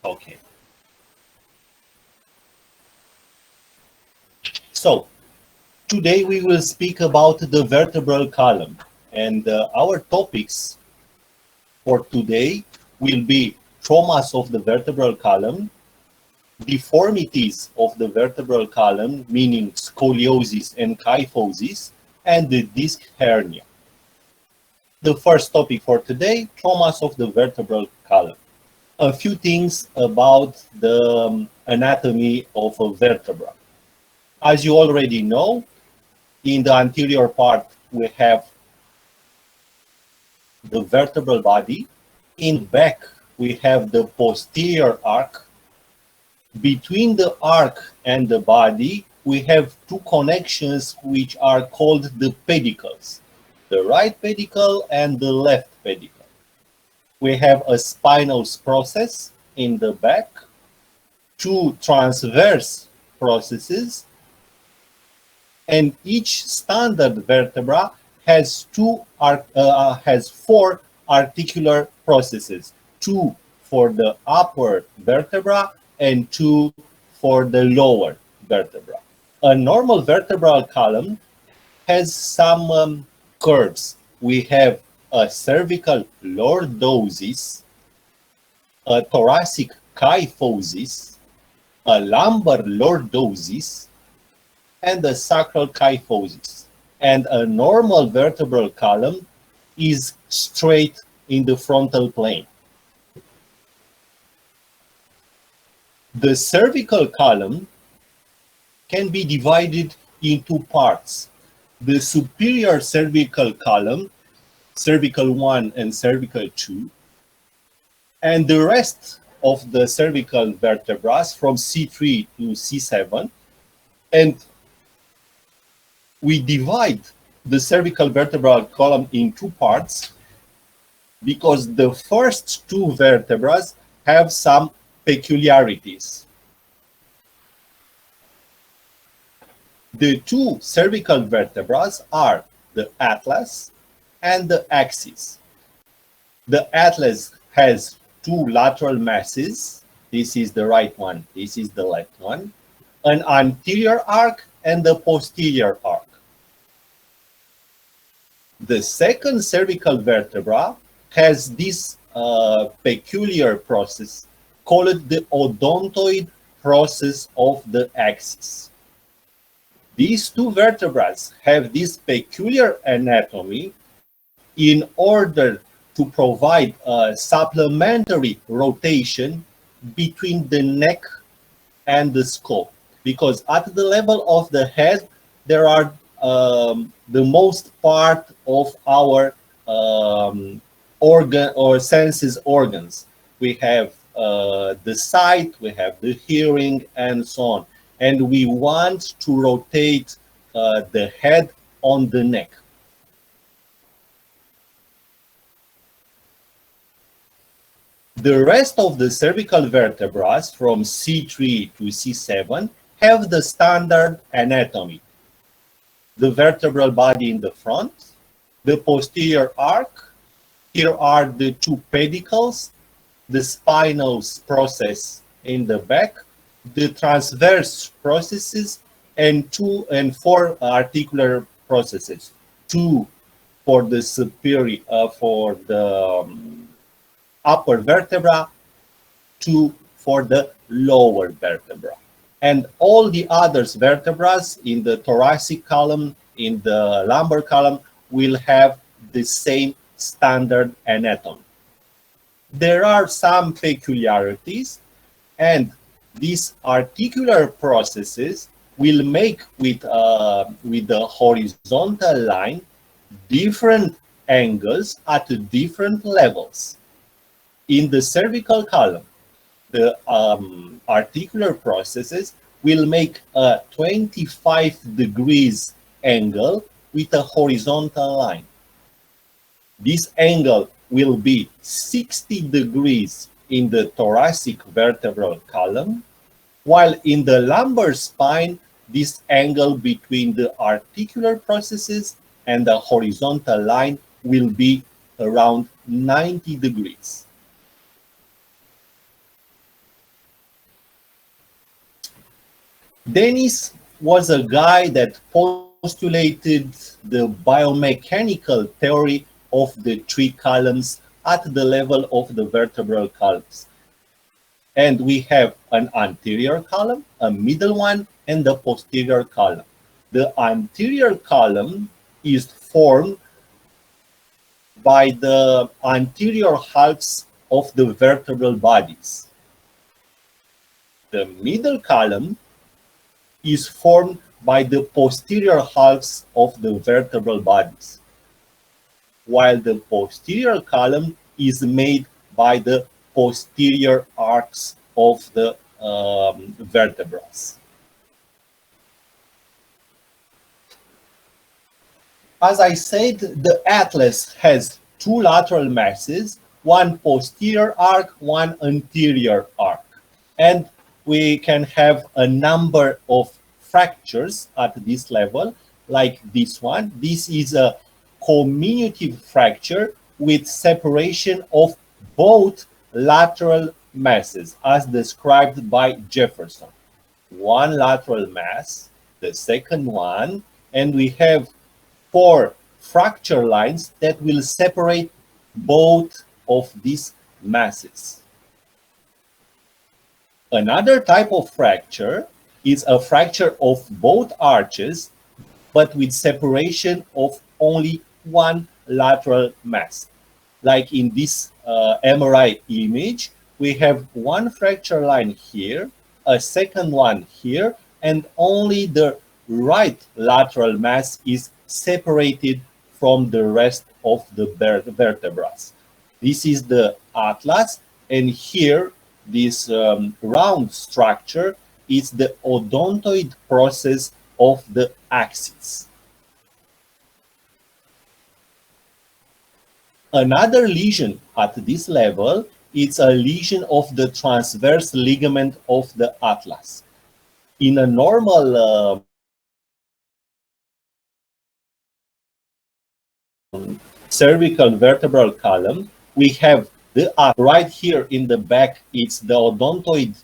Okay. So today we will speak about the vertebral column, and our topics for today will be traumas of the vertebral column, deformities of the vertebral column, meaning scoliosis and kyphosis, and the disc hernia. The first topic for today, traumas of the vertebral column. A few things about the anatomy of a vertebra. As you already know, in the anterior part, we have the vertebral body. In back, we have the posterior arc. Between the arc and the body, we have two connections which are called the pedicles, the right pedicle and the left pedicle. We have a spinal process in the back, two transverse processes, and each standard vertebra has four articular processes, two for the upper vertebra and two for the lower vertebra. A normal vertebral column has some curves. We have a cervical lordosis, a thoracic kyphosis, a lumbar lordosis, and a sacral kyphosis. And a normal vertebral column is straight in the frontal plane. The cervical column can be divided into parts. The superior cervical column, cervical 1 and cervical 2, and the rest of the cervical vertebrae from C3 to C7. And we divide the cervical vertebral column in two parts because the first two vertebrae have some peculiarities. The two cervical vertebrae are the atlas and the axis. The atlas has two lateral masses. This is the right one, this is the left one. An anterior arc and the posterior arc. The second cervical vertebra has this peculiar process called the odontoid process of the axis. These two vertebrae have this peculiar anatomy in order to provide a supplementary rotation between the neck and the skull, because at the level of the head, there are the most part of our organ or senses organs. We have the sight, we have the hearing, and so on. And we want to rotate the head on the neck. The rest of the cervical vertebrae from C3 to C7 have the standard anatomy. The vertebral body in the front, the posterior arc, here are the two pedicles, the spinal process in the back, the transverse processes, and two and four articular processes. Two for the superior, for the upper vertebra, two for the lower vertebra. And all the other vertebrae in the thoracic column, in the lumbar column, will have the same standard anatomy. There are some peculiarities, and these articular processes will make with the horizontal line different angles at different levels. In the cervical column, the articular processes will make a 25 degrees angle with a horizontal line. This angle will be 60 degrees in the thoracic vertebral column, while in the lumbar spine, this angle between the articular processes and the horizontal line will be around 90 degrees. Dennis was a guy that postulated the biomechanical theory of the three columns at the level of the vertebral columns. And we have an anterior column, a middle one, and the posterior column. The anterior column is formed by the anterior halves of the vertebral bodies. The middle column is formed by the posterior halves of the vertebral bodies, while the posterior column is made by the posterior arcs of the vertebrae. As I said, the atlas has two lateral masses, one posterior arc, one anterior arc. And we can have a number of fractures at this level, like this one. This is a comminutive fracture with separation of both lateral masses, as described by Jefferson. One lateral mass, the second one, and we have 4 fracture lines that will separate both of these masses. Another type of fracture is a fracture of both arches, but with separation of only one lateral mass. Like in this MRI image, we have one fracture line here, a second one here, and only the right lateral mass is separated from the rest of the vertebrae. This is the atlas, and here this round structure is the odontoid process of the axis. Another lesion at this level is a lesion of the transverse ligament of the atlas. In a normal cervical vertebral column, we have the right here in the back, it's the odontoid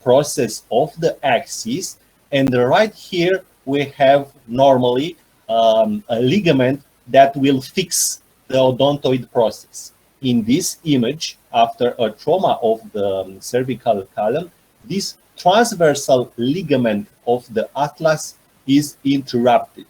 process of the axis, and right here we have normally a ligament that will fix the odontoid process. In this image, after a trauma of the cervical column, this transversal ligament of the atlas is interrupted.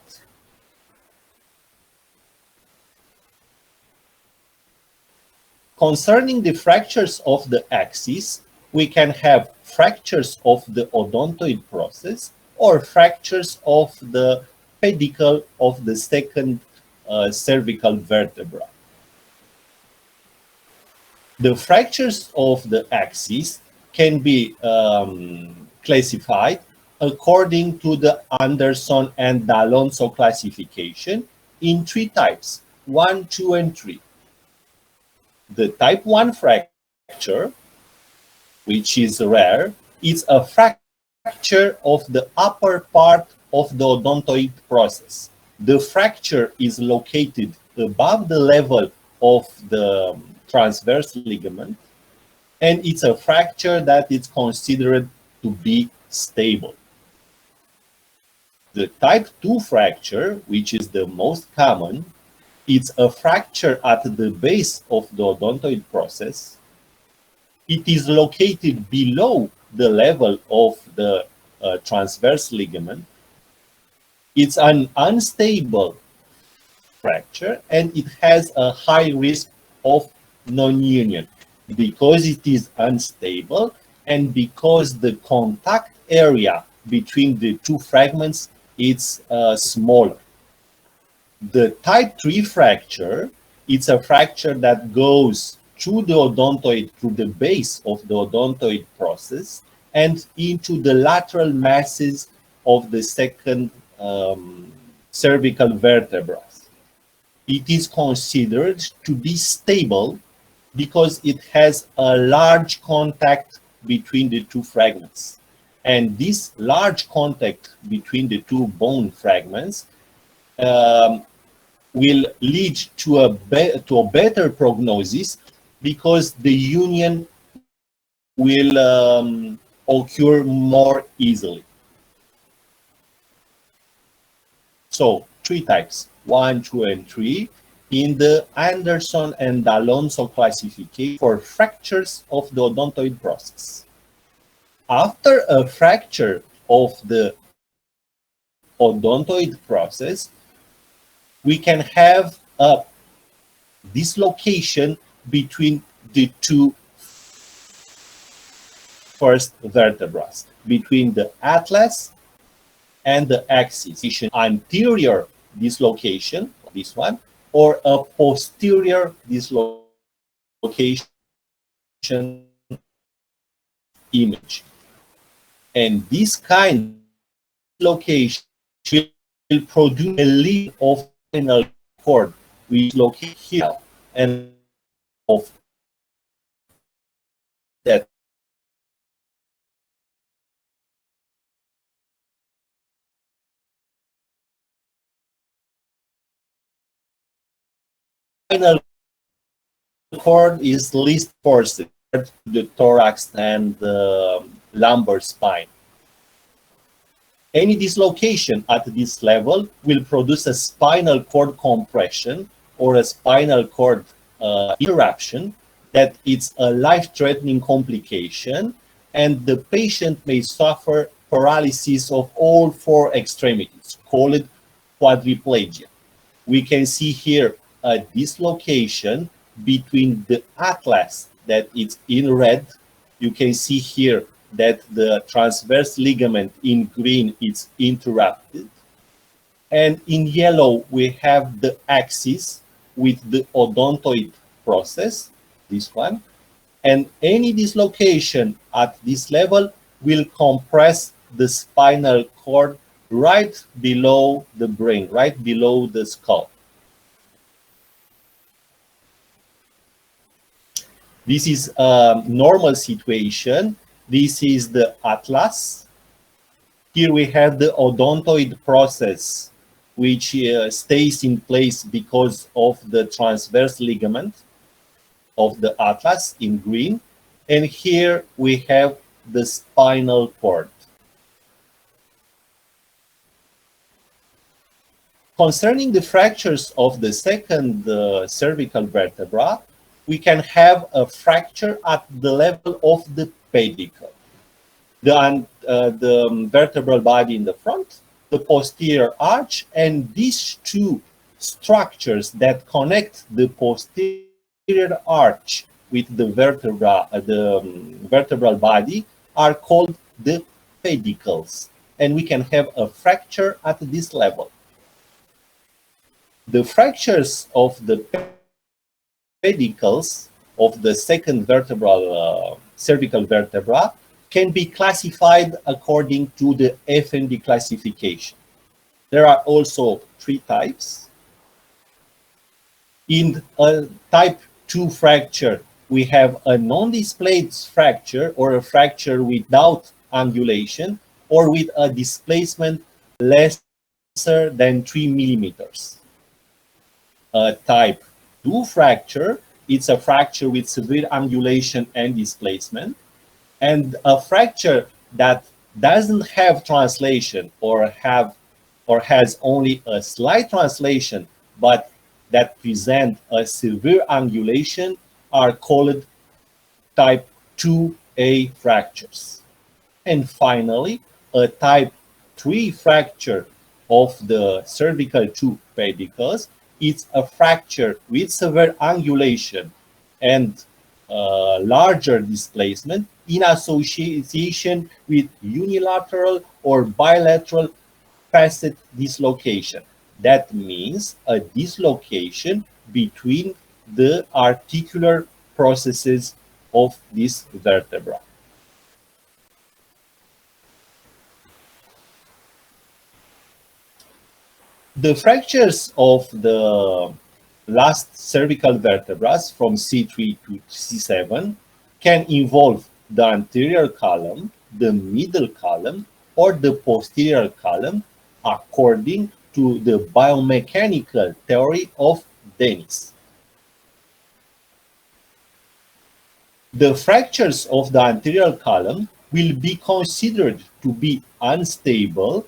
Concerning the fractures of the axis, we can have fractures of the odontoid process or fractures of the pedicle of the second cervical vertebra. The fractures of the axis can be classified according to the Anderson and D'Alonso classification in 3 types, 1, 2, and 3. The type 1 fracture, which is rare, is a fracture of the upper part of the odontoid process. The fracture is located above the level of the transverse ligament, and it's a fracture that is considered to be stable. The type 2 fracture, which is the most common, it's a fracture at the base of the odontoid process. It is located below the level of the transverse ligament. It's an unstable fracture, and it has a high risk of non-union because it is unstable and because the contact area between the 2 fragments is smaller. The type 3 fracture, it's a fracture that goes through the odontoid, through the base of the odontoid process and into the lateral masses of the second cervical vertebra. It is considered to be stable because it has a large contact between the 2 fragments. And this large contact between the 2 bone fragments will lead to a better prognosis because the union will occur more easily. So three types, 1, 2, and 3, in the Anderson and Alonso classification for fractures of the odontoid process. After a fracture of the odontoid process, we can have a dislocation between the two first vertebrae, between the atlas and the axis. Anterior dislocation, this one, or a posterior dislocation image. And this kind of dislocation will produce a lead of spinal cord, which is located here, and of that spinal cord is least forced to the thorax and the lumbar spine. Any dislocation at this level will produce a spinal cord compression or a spinal cord interruption that it's a life-threatening complication, and the patient may suffer paralysis of all four extremities, called quadriplegia. We can see here a dislocation between the atlas that is in red. You can see here that the transverse ligament in green is interrupted. And in yellow, we have the axis with the odontoid process, this one. And any dislocation at this level will compress the spinal cord right below the brain, right below the skull. This is a normal situation. This is the atlas. Here we have the odontoid process, which stays in place because of the transverse ligament of the atlas in green. And here we have the spinal cord. Concerning the fractures of the second cervical vertebra, we can have a fracture at the level of the pedicle. The vertebral body in the front, the posterior arch, and these two structures that connect the posterior arch with the vertebral body are called the pedicles, and we can have a fracture at this level. The fractures of the pedicles of the second cervical vertebra can be classified according to the FND classification. There are also three types. In a type 2 fracture, we have a non-displaced fracture or a fracture without angulation or with a displacement lesser than 3 millimeters. A type 2 fracture, it's a fracture with severe angulation and displacement. And a fracture that doesn't have translation or has only a slight translation, but that present a severe angulation are called type 2A fractures. And finally, a type 3 fracture of the cervical 2 pedicles, it's a fracture with severe angulation and larger displacement in association with unilateral or bilateral facet dislocation. That means a dislocation between the articular processes of this vertebra. The fractures of the last cervical vertebrae from C3 to C7 can involve the anterior column, the middle column, or the posterior column according to the biomechanical theory of Dennis. The fractures of the anterior column will be considered to be unstable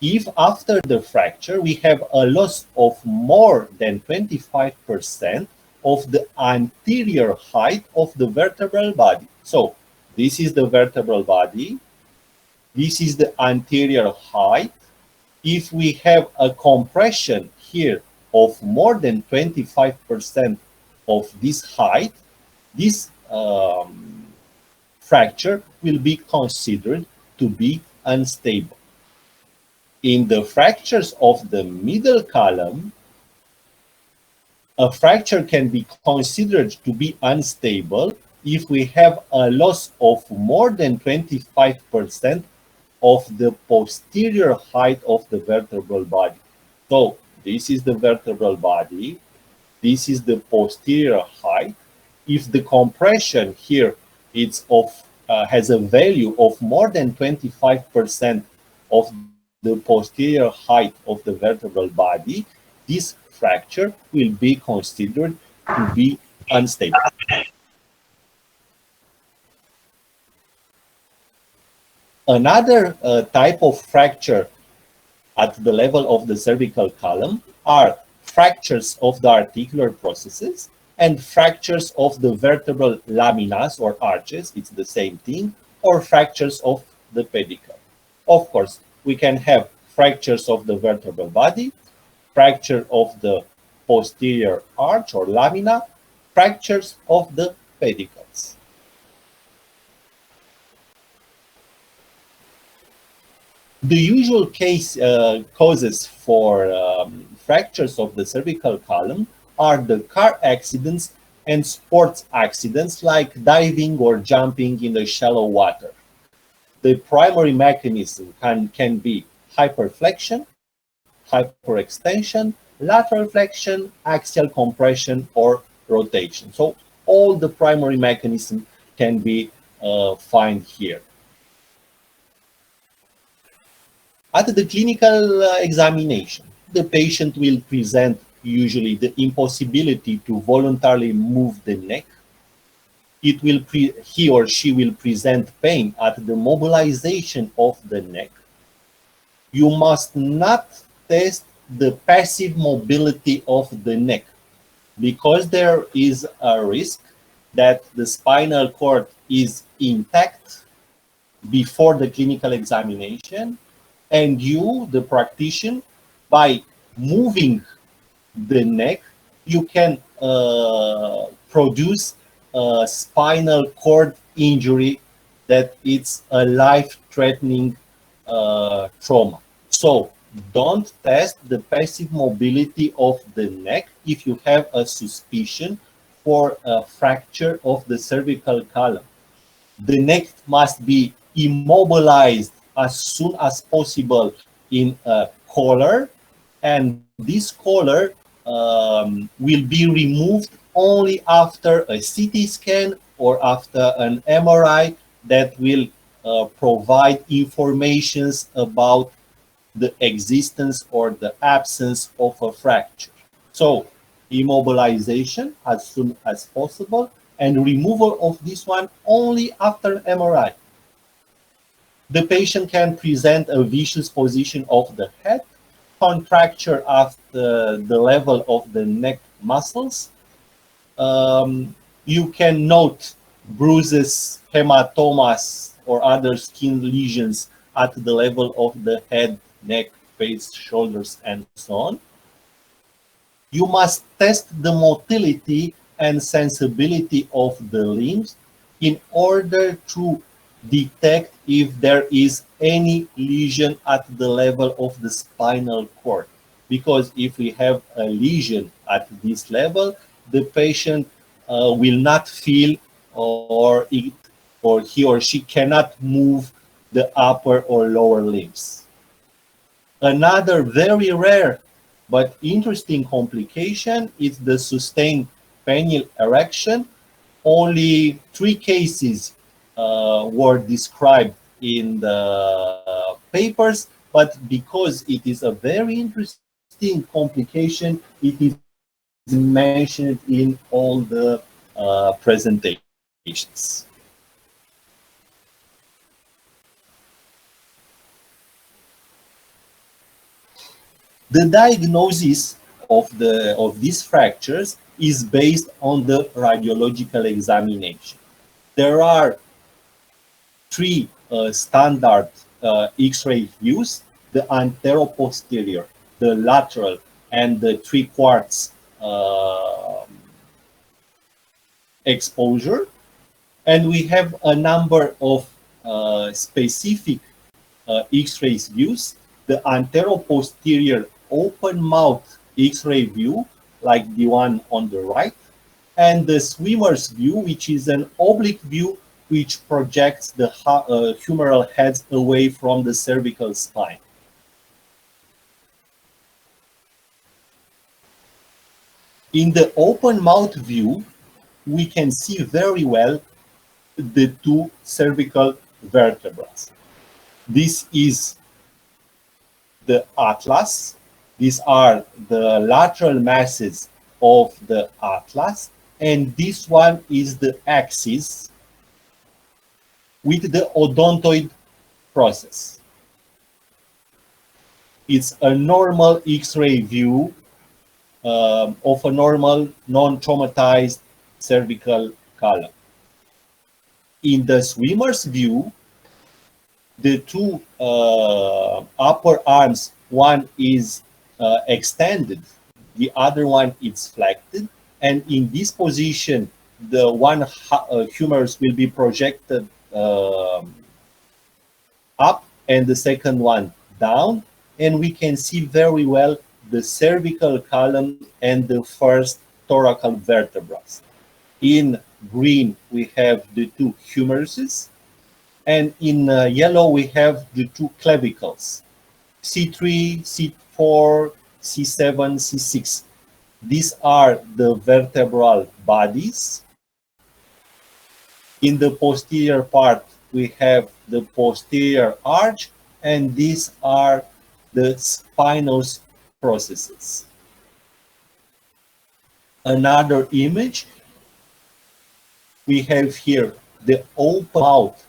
If after the fracture we have a loss of more than 25% of the anterior height of the vertebral body. So this is the vertebral body, this is the anterior height. If we have a compression here of more than 25% of this height, this fracture will be considered to be unstable. In the fractures of the middle column, a fracture can be considered to be unstable if we have a loss of more than 25% of the posterior height of the vertebral body. So this is the vertebral body, this is the posterior height. If the compression here is has a value of more than 25% of the posterior height of the vertebral body, this fracture will be considered to be unstable. Another type of fracture at the level of the cervical column are fractures of the articular processes and fractures of the vertebral laminas or arches, it's the same thing, or fractures of the pedicle. Of course, we can have fractures of the vertebral body, fracture of the posterior arch or lamina, fractures of the pedicles. The usual causes for fractures of the cervical column are the car accidents and sports accidents like diving or jumping in the shallow water. The primary mechanism can be hyperflexion, hyperextension, lateral flexion, axial compression, or rotation. So all the primary mechanisms can be found here. At the clinical examination, the patient will present usually the impossibility to voluntarily move the neck. He or she will present pain at the mobilization of the neck. You must not test the passive mobility of the neck because there is a risk that the spinal cord is intact before the clinical examination, and you, the practitioner, by moving the neck, you can produce a spinal cord injury that it's a life-threatening trauma. So don't test the passive mobility of the neck if you have a suspicion for a fracture of the cervical column. The neck must be immobilized as soon as possible in a collar, and this collar will be removed only after a CT scan or after an MRI that will provide informations about the existence or the absence of a fracture. So immobilization as soon as possible and removal of this one only after MRI. The patient can present a vicious position of the head, contracture at the level of the neck muscles. You can note bruises, hematomas, or other skin lesions at the level of the head, neck, face, shoulders, and so on. You must test the motility and sensibility of the limbs in order to detect if there is any lesion at the level of the spinal cord. Because if we have a lesion at this level, the patient will not feel or he or she cannot move the upper or lower limbs. Another very rare but interesting complication is the sustained penile erection. Only 3 cases were described in the papers, but because it is a very interesting complication, it is mentioned in all the presentations. The diagnosis of these fractures is based on the radiological examination. There are three standard X-ray views: the anteroposterior, the lateral, and the three-quarters exposure. And we have a number of specific X-rays views: the anteroposterior open mouth X-ray view, like the one on the right, and the swimmer's view, which is an oblique view which projects the humeral heads away from the cervical spine. In the open mouth view, we can see very well the two cervical vertebrae. This is the atlas. These are the lateral masses of the atlas, and this one is the axis with the odontoid process. It's a normal X-ray view of a normal non-traumatized cervical column. In the swimmer's view, the two upper arms, one is extended, the other one is flexed, and in this position, the one humerus will be projected up and the second one down, and we can see very well the cervical column and the first thoracal vertebrae. In green, we have the two humeruses, and in yellow, we have the two clavicles, C3, C4, C7, C6. These are the vertebral bodies. In the posterior part, we have the posterior arch, and these are the spinal processes. Another image, we have here the open mouth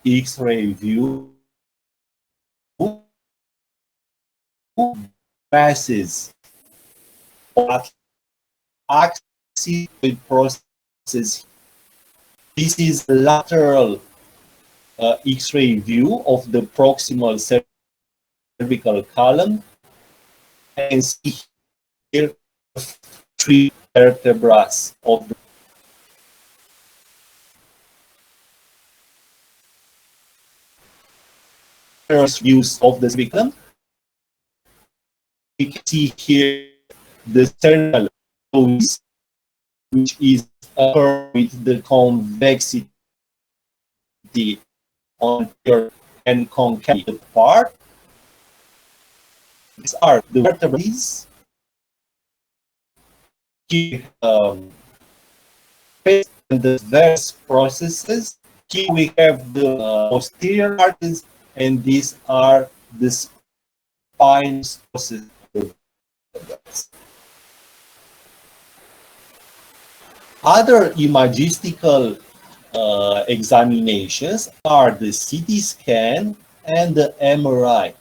X-ray view, masses of axis process. This is the lateral X-ray view of the proximal cervical column. You can see here three vertebrae of the first views of the cerviculum. You can see here the cervical pelvis, which is a curve with the convexity on your and concave part. These are the vertebrae. Here, and the various processes. Here we have the posterior arteries, and these are the spine processes. Other imagistical examinations are the CT scan and the MRI.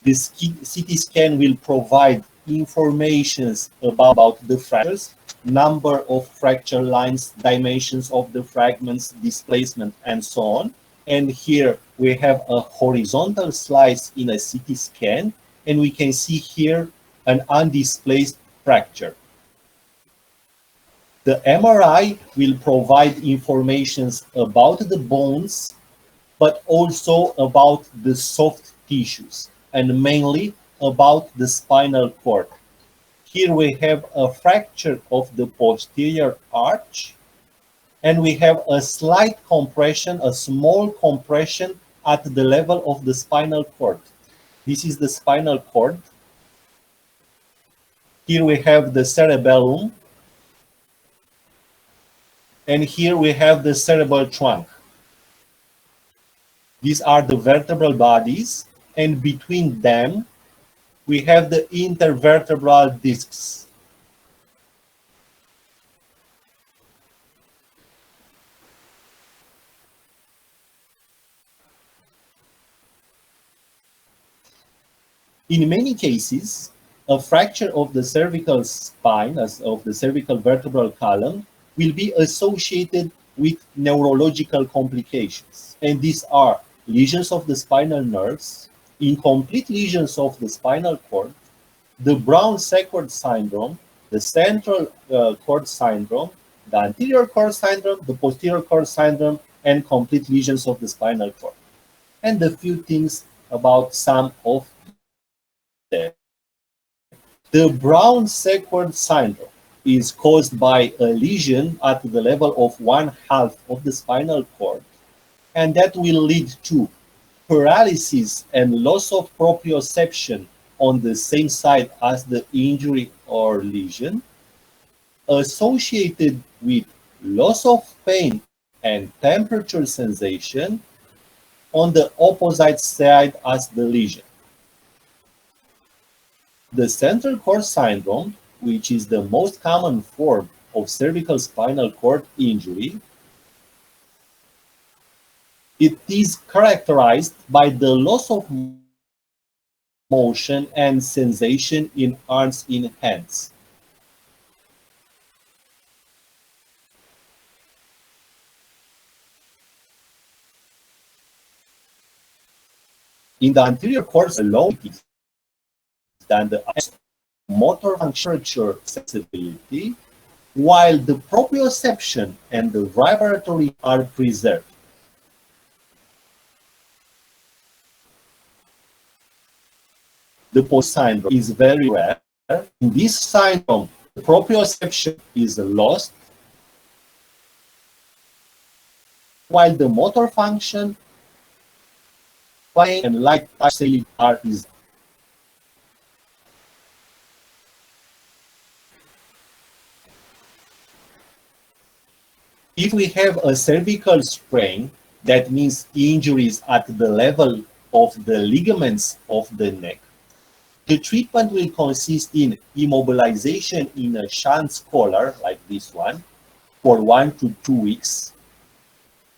This CT scan will provide information about the fractures, number of fracture lines, dimensions of the fragments, displacement, and so on. And here we have a horizontal slice in a CT scan, and we can see here an undisplaced fracture. The MRI will provide information about the bones, but also about the soft tissues, and mainly about the spinal cord. Here we have a fracture of the posterior arch, and we have a slight compression, a small compression at the level of the spinal cord. This is the spinal cord. Here we have the cerebellum, and here we have the cerebral trunk. These are the vertebral bodies, and between them, we have the intervertebral discs. In many cases, a fracture of the cervical spine, as of the cervical vertebral column, will be associated with neurological complications. And these are lesions of the spinal nerves, incomplete lesions of the spinal cord, the Brown-Sequard syndrome, the central cord syndrome, the anterior cord syndrome, the posterior cord syndrome, and complete lesions of the spinal cord. And a few things about some of them. The Brown-Sequard syndrome is caused by a lesion at the level of one half of the spinal cord, and that will lead to paralysis and loss of proprioception on the same side as the injury or lesion, associated with loss of pain and temperature sensation on the opposite side as the lesion. The central cord syndrome, which is the most common form of cervical spinal cord injury, it is characterized by the loss of motion and sensation in arms and hands. In the anterior cord alone, than the motor function sensibility, while the proprioception and the vibratory are preserved. The post syndrome is very rare. In this syndrome, the proprioception is lost, while the motor function and light touch are preserved. If we have a cervical sprain, that means injuries at the level of the ligaments of the neck, the treatment will consist in immobilization in a Schanz collar, like this one, for 1 to 2 weeks,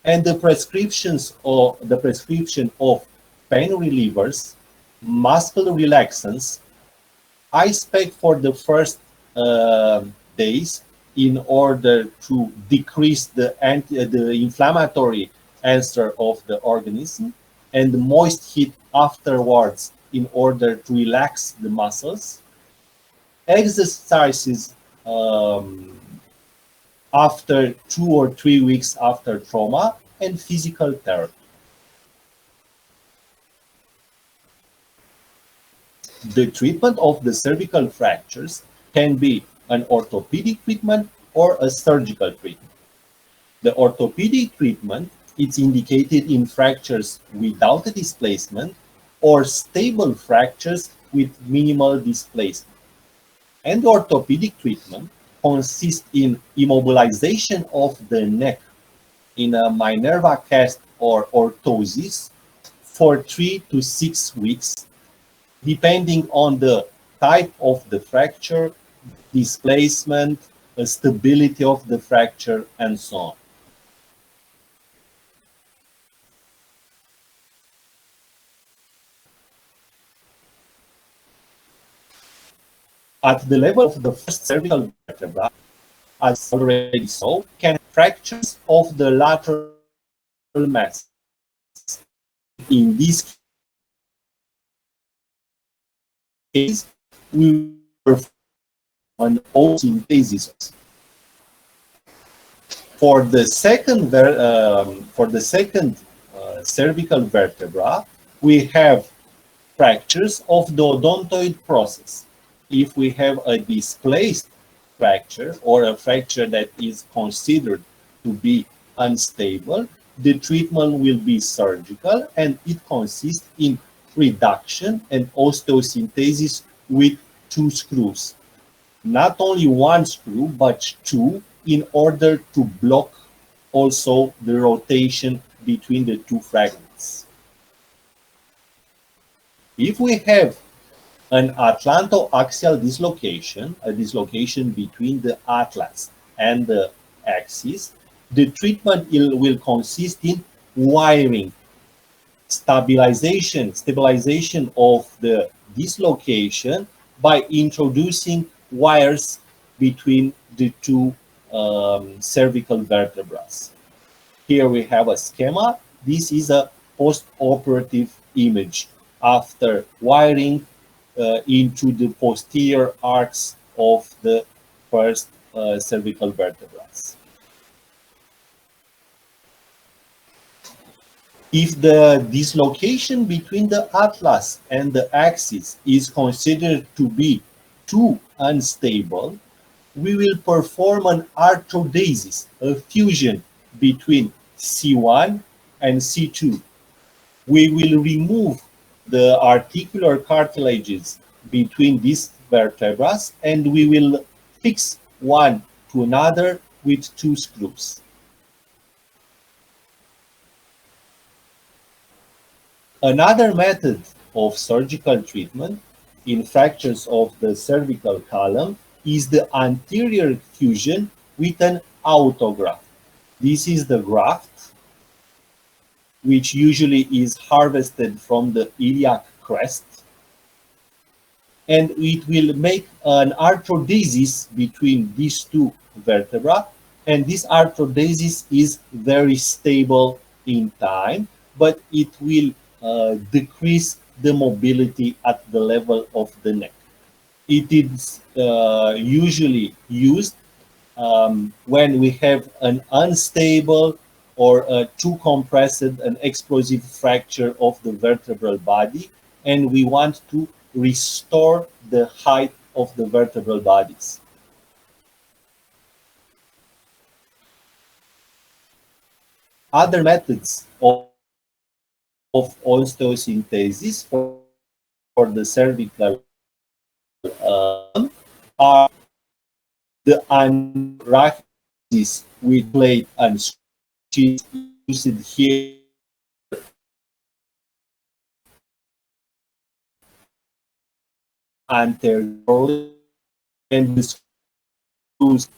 and the prescription of pain relievers, muscle relaxants, ice pack for the first days in order to decrease the inflammatory answer of the organism, and moist heat afterwards in order to relax the muscles. Exercises after 2 or 3 weeks after trauma, and physical therapy. The treatment of the cervical fractures can be an orthopedic treatment or a surgical treatment. The orthopedic treatment is indicated in fractures without a displacement or stable fractures with minimal displacement. And the orthopedic treatment consists in immobilization of the neck in a Minerva cast or orthosis for 3 to 6 weeks, depending on the type of the fracture, displacement, stability of the fracture, and so on. At the level of the first cervical vertebra, as already saw, can fractures of the lateral mass. In this case, we perform an osteointhesis. For the second cervical vertebra, we have fractures of the odontoid process. If we have a displaced fracture or a fracture that is considered to be unstable, the treatment will be surgical, and it consists in reduction and osteosynthesis with 2 screws. Not only 1 screw, but 2, in order to block also the rotation between the 2 fragments. If we have an atlantoaxial dislocation, a dislocation between the atlas and the axis, the treatment will consist in wiring, stabilization of the dislocation by introducing wires between the two cervical vertebrae. Here we have a schema. This is a post-operative image after wiring into the posterior arcs of the first cervical vertebrae. If the dislocation between the atlas and the axis is considered to be too unstable, we will perform an arthrodesis, a fusion between C1 and C2. We will remove the articular cartilages between these vertebrae and we will fix one to another with two screws. Another method of surgical treatment in fractures of the cervical column is the anterior fusion with an autograft. This is the graft, which usually is harvested from the iliac crest, and it will make an arthrodesis between these two vertebrae, and this arthrodesis is very stable in time, but it will decrease the mobility at the level of the neck. It is usually used when we have an unstable or a too compressed and explosive fracture of the vertebral body, and we want to restore the height of the vertebral bodies. Other methods of osteosynthesis for the cervical are the anrachisis with plate and screws used here anteriorly, and the screws.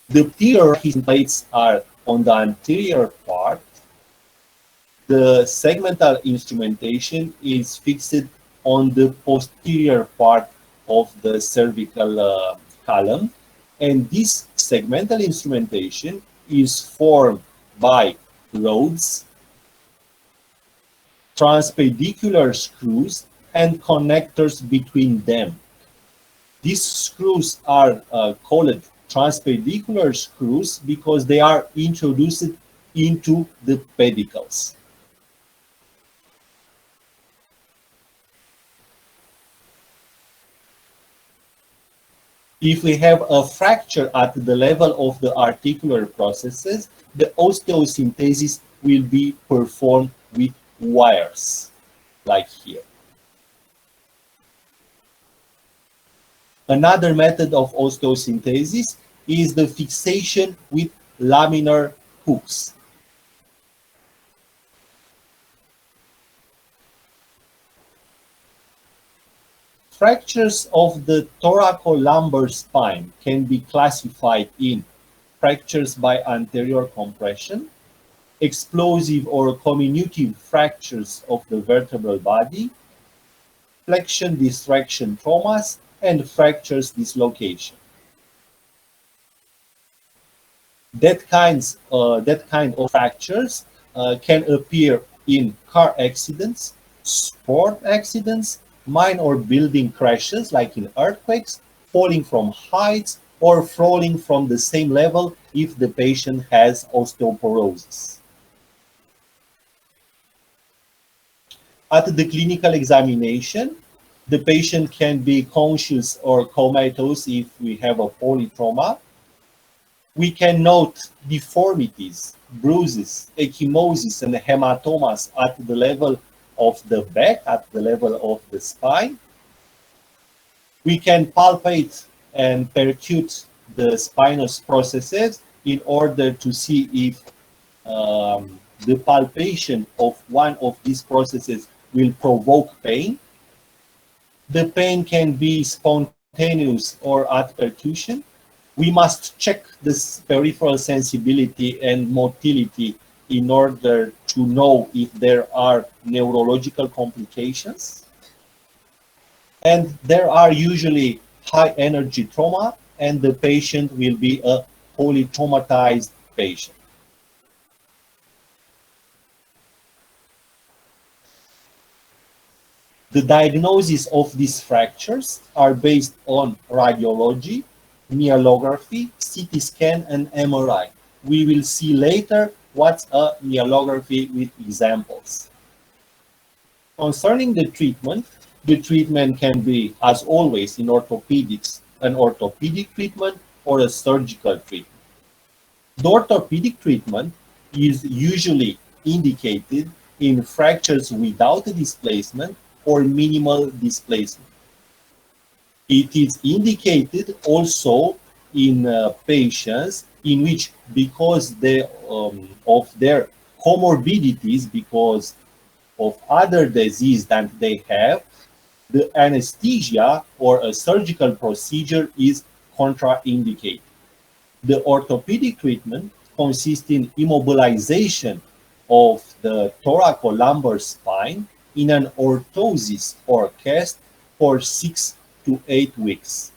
The posterior plates are on the anterior part. The segmental instrumentation is fixed on the posterior part of the cervical column, and this segmental instrumentation is formed by rods, transpedicular screws, and connectors between them. These screws are called transpedicular screws because they are introduced into the pedicles. If we have a fracture at the level of the articular processes, the osteosynthesis will be performed with wires, like here. Another method of osteosynthesis is the fixation with laminar hooks. Fractures of the thoracolumbar spine can be classified in fractures by anterior compression, explosive or comminutive fractures of the vertebral body, flexion distraction traumas, and fractures dislocation. That kind of fractures can appear in car accidents, sport accidents, mine or building crashes like in earthquakes, falling from heights, or falling from the same level if the patient has osteoporosis. At the clinical examination, the patient can be conscious or comatose if we have a polytrauma. We can note deformities, bruises, ecchymosis, and hematomas at the level of the back, at the level of the spine. We can palpate and percute the spinous processes in order to see if the palpation of one of these processes will provoke pain. The pain can be spontaneous or at percussion. We must check this peripheral sensibility and motility in order to know if there are neurological complications. And there are usually high energy trauma, and the patient will be a polytraumatized patient. The diagnosis of these fractures are based on radiology, myelography, CT scan, and MRI. We will see later what's a myelography with examples. Concerning the treatment can be, as always in orthopedics, an orthopedic treatment or a surgical treatment. The orthopedic treatment is usually indicated in fractures without displacement or minimal displacement. It is indicated also in patients in which, because of their comorbidities, because of other disease that they have, the anesthesia or a surgical procedure is contraindicated. The orthopedic treatment consists in immobilization of the thoracolumbar spine in an orthosis or cast for 6 to 8 weeks.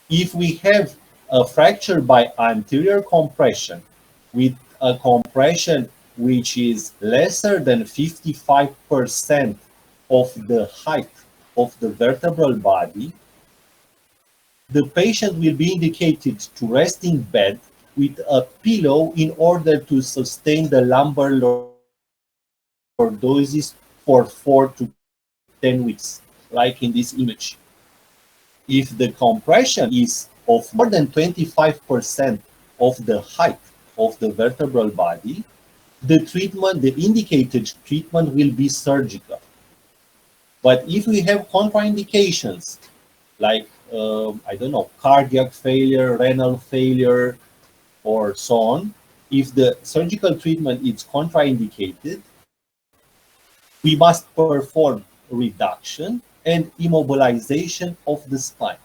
If we have a fracture by anterior compression with a compression which is lesser than 55% of the height of the vertebral body, the patient will be indicated to rest in bed with a pillow in order to sustain the lumbar lordosis for 4 to 10 weeks, like in this image. If the compression is of more than 25% of the height of the vertebral body, the indicated treatment will be surgical. But if we have contraindications, like, I don't know, cardiac failure, renal failure, or so on, if the surgical treatment is contraindicated, we must perform reduction and immobilization of the spine.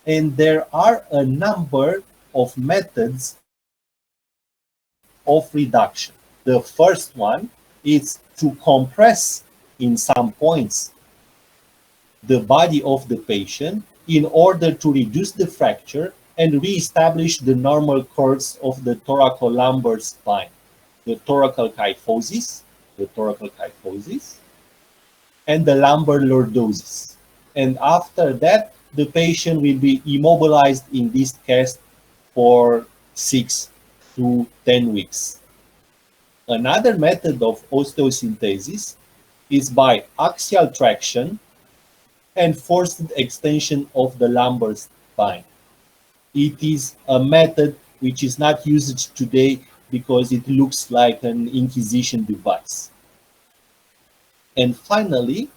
And there are a number of methods of reduction. The first one is to compress in some points the body of the patient in order to reduce the fracture and reestablish the normal course of the thoracolumbar spine, the thoracal kyphosis, and the lumbar lordosis. And after that, the patient will be immobilized in this cast for 6 to 10 weeks. Another method of osteosynthesis is by axial traction and forced extension of the lumbar spine. It is a method which is not used today because it looks like an inquisition device. And finally,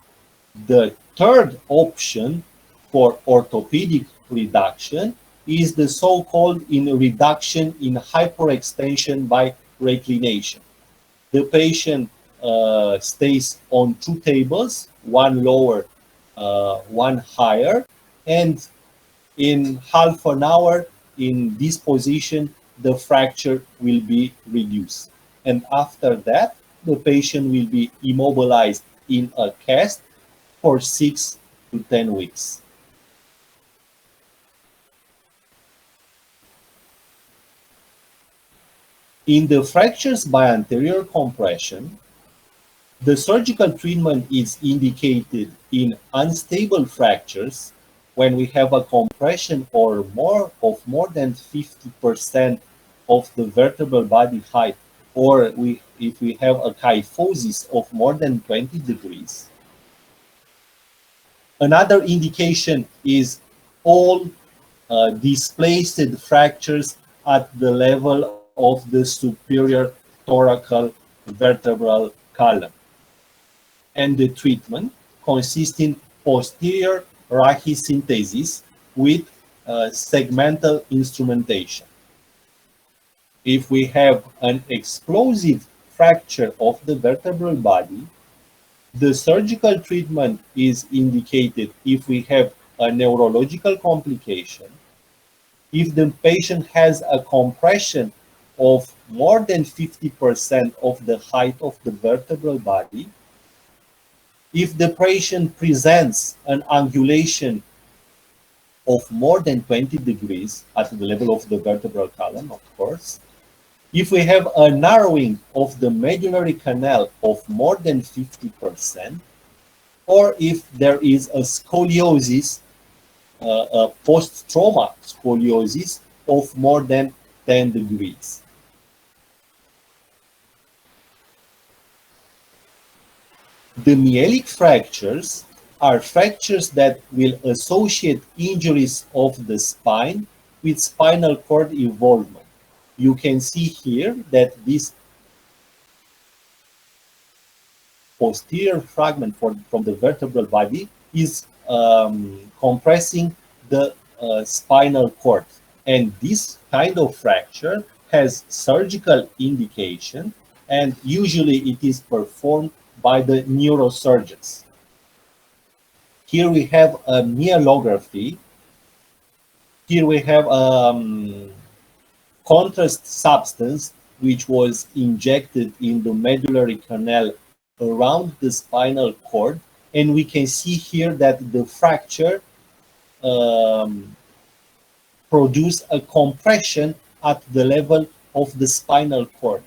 the third option for orthopedic reduction is the so-called reduction in hyperextension by reclination. The patient stays on 2 tables, one lower, one higher, and in half an hour in this position, the fracture will be reduced. And after that, the patient will be immobilized in a cast for 6 to 10 weeks. In the fractures by anterior compression, the surgical treatment is indicated in unstable fractures when we have a compression or more than 50% of the vertebral body height, or if we have a kyphosis of more than 20 degrees. Another indication is all displaced fractures at the level of the superior thoracal vertebral column. And the treatment consists in posterior rachisynthesis with segmental instrumentation. If we have an explosive fracture of the vertebral body, the surgical treatment is indicated if we have a neurological complication, if the patient has a compression of more than 50% of the height of the vertebral body, if the patient presents an angulation of more than 20 degrees at the level of the vertebral column, of course, if we have a narrowing of the medullary canal of more than 50%, or if there is a scoliosis, a post-trauma scoliosis of more than 10 degrees. The myelic fractures are fractures that will associate injuries of the spine with spinal cord involvement. You can see here that this posterior fragment from the vertebral body is compressing the spinal cord. And this kind of fracture has surgical indication, and usually it is performed by the neurosurgeons. Here we have a myelography. Here we have contrast substance which was injected in the medullary canal around the spinal cord, and we can see here that the fracture produce a compression at the level of the spinal cord.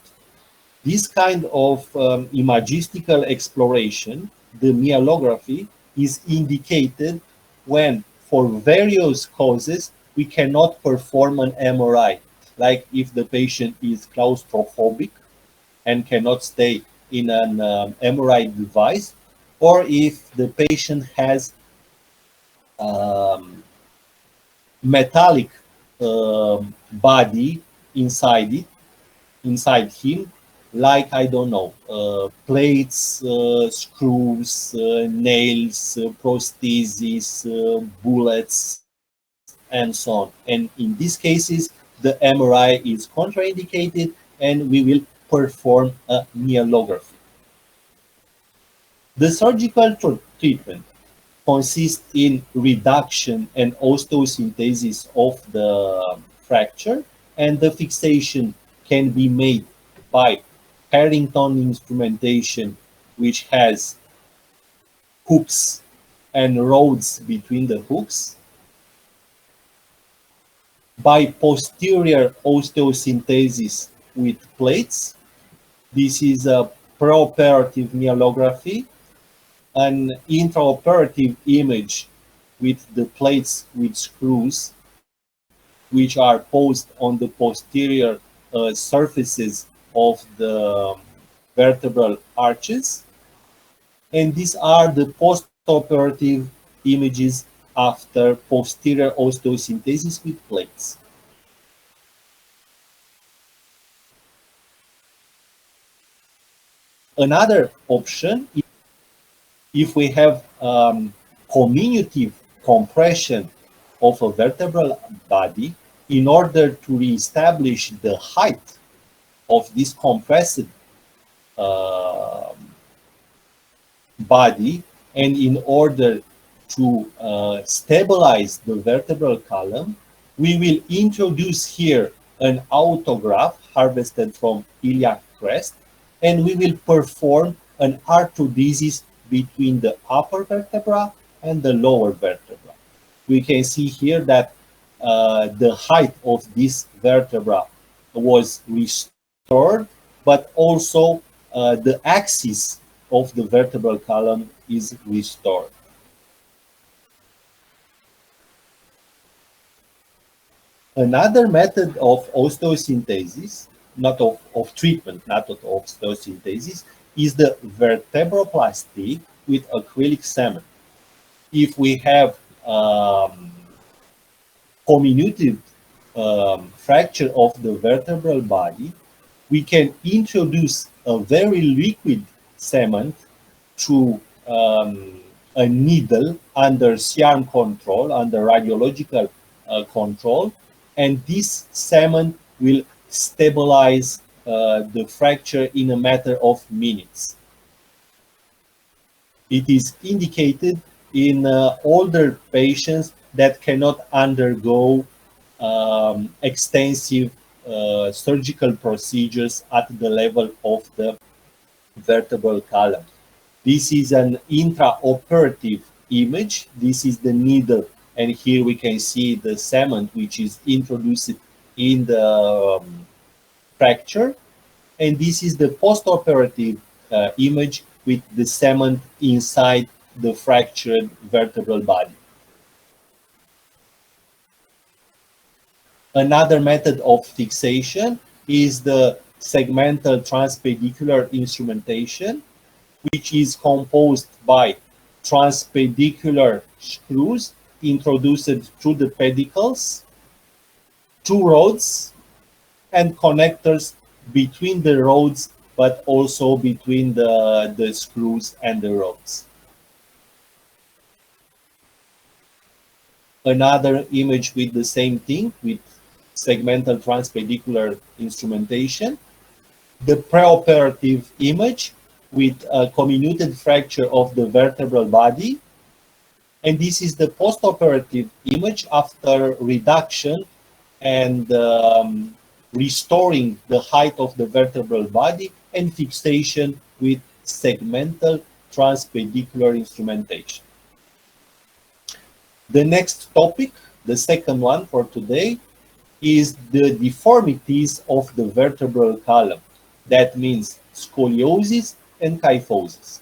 This kind of imagistical exploration, the myelography, is indicated when, for various causes, we cannot perform an MRI, like if the patient is claustrophobic and cannot stay in an MRI device, or if the patient has metallic body inside him, like, I don't know, plates, screws, nails, prostheses, bullets, and so on. And in these cases, the MRI is contraindicated, and we will perform a myelography. The surgical treatment consists in reduction and osteosynthesis of the fracture, and the fixation can be made by Harrington instrumentation, which has hooks and rods between the hooks, by posterior osteosynthesis with plates. This is a preoperative myelography. An intraoperative image with the plates with screws, which are posed on the posterior surfaces of the vertebral arches. And these are the post-operative images after posterior osteosynthesis with plates. Another option, if we have comminutive compression of a vertebral body, in order to reestablish the height of this compressed body, and in order to stabilize the vertebral column, we will introduce here an autograft harvested from iliac crest, and we will perform an arthrodesis between the upper vertebra and the lower vertebra. We can see here that the height of this vertebra was restored, but also the axis of the vertebral column is restored. Another method of osteosynthesis, not of treatment, not of osteosynthesis, is the vertebroplasty with acrylic cement. If we have comminutive fracture of the vertebral body, we can introduce a very liquid cement through a needle under C-arm control, under radiological control, and this cement will stabilize the fracture in a matter of minutes. It is indicated in older patients that cannot undergo extensive surgical procedures at the level of the vertebral column. This is an intraoperative image. This is the needle, and here we can see the cement which is introduced in the fracture. And this is the postoperative image with the cement inside the fractured vertebral body. Another method of fixation is the segmental transpedicular instrumentation, which is composed by transpedicular screws introduced through the pedicles, two rods, and connectors between the rods, but also between the screws and the rods. Another image with the same thing, with segmental transpedicular instrumentation. The preoperative image with a comminuted fracture of the vertebral body. And this is the postoperative image after reduction and restoring the height of the vertebral body and fixation with segmental transpedicular instrumentation. The next topic, the second one for today, is the deformities of the vertebral column. That means scoliosis and kyphosis.